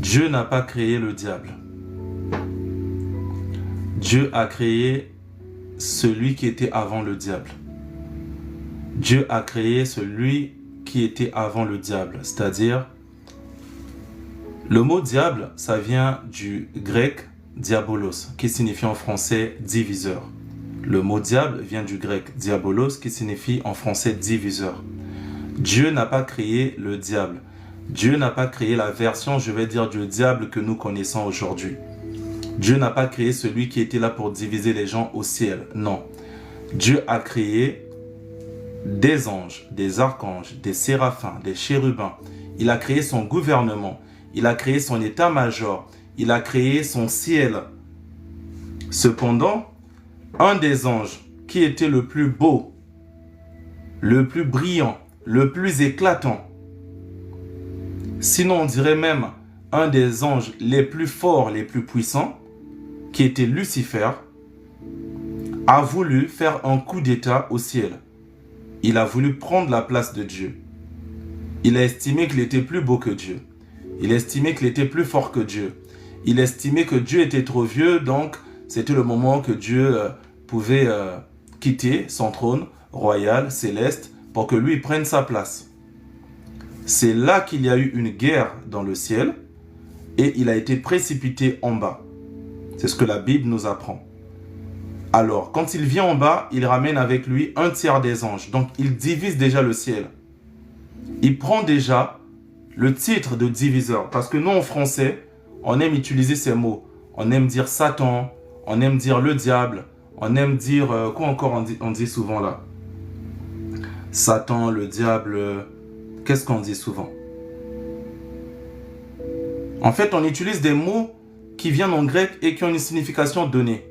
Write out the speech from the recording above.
Dieu n'a pas créé le diable. Dieu a créé celui qui était avant le diable. Dieu a créé celui qui était avant le diable, c'est-à-dire, le mot diable, ça vient du grec diabolos, qui signifie en français diviseur. Le mot diable vient du grec diabolos, qui signifie en français diviseur. Dieu n'a pas créé le diable. Dieu n'a pas créé la version, je vais dire, du diable que nous connaissons aujourd'hui. Dieu n'a pas créé celui qui était là pour diviser les gens au ciel. Non. Dieu a créé des anges, des archanges, des séraphins, des chérubins. Il a créé son gouvernement. Il a créé son état-major. Il a créé son ciel. Cependant, un des anges qui était le plus beau, le plus brillant, le plus éclatant, sinon on dirait même un des anges les plus forts, les plus puissants, qui était Lucifer, a voulu faire un coup d'état au ciel. Il a voulu prendre la place de Dieu. Il a estimé qu'il était plus beau que Dieu. Il a estimé qu'il était plus fort que Dieu. Il a estimé que Dieu était trop vieux, donc c'était le moment que Dieu pouvait quitter son trône royal, céleste, pour que lui prenne sa place. C'est là qu'il y a eu une guerre dans le ciel et il a été précipité en bas. C'est ce que la Bible nous apprend. Alors, quand il vient en bas, il ramène avec lui un tiers des anges. Donc, il divise déjà le ciel. Il prend déjà le titre de diviseur. Parce que nous, en français, on aime utiliser ces mots. On aime dire Satan, on aime dire le diable, on aime dire... quoi encore on dit souvent là? Satan, le diable... qu'est-ce qu'on dit souvent? En fait, on utilise des mots qui viennent en grec et qui ont une signification donnée.